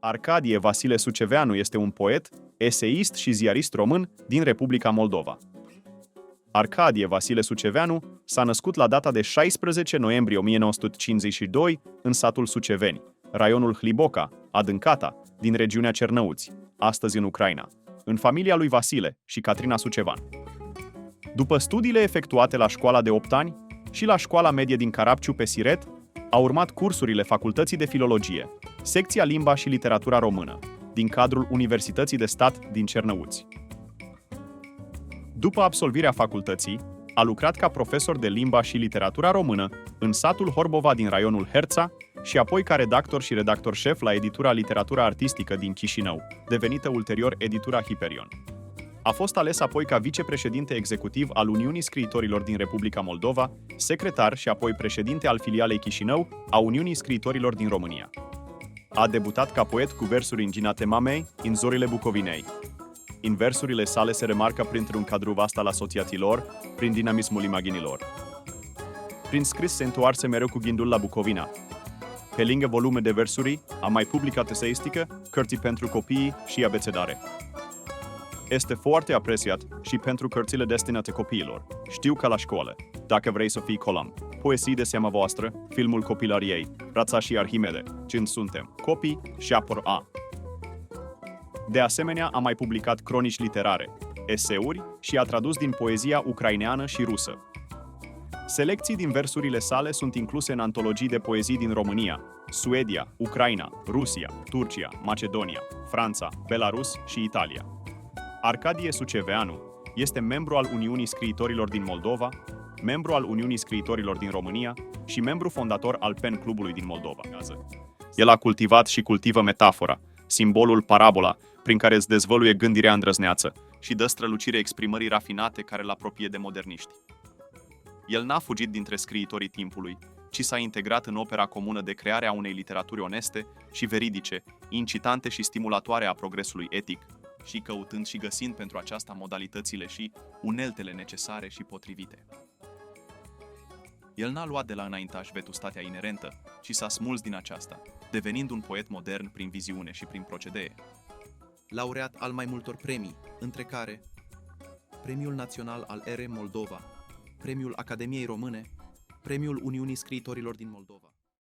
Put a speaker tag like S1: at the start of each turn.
S1: Arcadie Vasile Suceveanu este un poet, eseist și ziarist român din Republica Moldova. Arcadie Vasile Suceveanu s-a născut la data de 16 noiembrie 1952 în satul Suceveni, raionul Hliboca, Adâncata, din regiunea Cernăuți, astăzi în Ucraina, în familia lui Vasile și Catrina Sucevan. După studiile efectuate la școala de 8 ani și la școala medie din Carapciu pe Siret, a urmat cursurile Facultății de Filologie, secția Limba și Literatura Română, din cadrul Universității de Stat din Cernăuți. După absolvirea facultății, a lucrat ca profesor de limba și literatura română în satul Horbova din raionul Herța și apoi ca redactor și redactor șef la editura Literatura Artistică din Chișinău, devenită ulterior editura Hiperion. A fost ales apoi ca vicepreședinte executiv al Uniunii Scriitorilor din Republica Moldova, secretar și apoi președinte al filialei Chișinău a Uniunii Scriitorilor din România. A debutat ca poet cu versuri înginate mamei, în zorile Bucovinei. În versurile sale se remarcă printr-un cadru vast al asociațiilor, prin dinamismul imaginilor. Prin scris se întoarse mereu cu gândul la Bucovina. Pe lângă volume de versuri, a mai publicat eseistică, cărți pentru copii și abecedare. Este foarte apreciat și pentru cărțile destinate copiilor. Știu că la școală, dacă vrei să fii colam, poezii de seama voastră, filmul copilăriei, Rața și Arhimede, Când suntem copii și apor A. De asemenea, a mai publicat cronici literare, eseuri și a tradus din poezia ucraineană și rusă. Selecții din versurile sale sunt incluse în antologii de poezii din România, Suedia, Ucraina, Rusia, Turcia, Macedonia, Franța, Belarus și Italia. Arcadie Suceveanu este membru al Uniunii Scriitorilor din Moldova, membru al Uniunii Scriitorilor din România și membru fondator al PEN Clubului din Moldova. El a cultivat și cultivă metafora, simbolul parabola, prin care îți dezvăluie gândirea îndrăzneață și dă strălucire exprimării rafinate care îl apropie de moderniști. El n-a fugit dintre scriitorii timpului, ci s-a integrat în opera comună de creare a unei literaturi oneste și veridice, incitante și stimulatoare a progresului etic, și căutând și găsind pentru aceasta modalitățile și uneltele necesare și potrivite. El n-a luat de la înaintaș vetustatea inerentă, ci s-a smuls din aceasta, devenind un poet modern prin viziune și prin procedee.
S2: Laureat al mai multor premii, între care Premiul Național al R. Moldova, Premiul Academiei Române, Premiul Uniunii Scriitorilor din Moldova.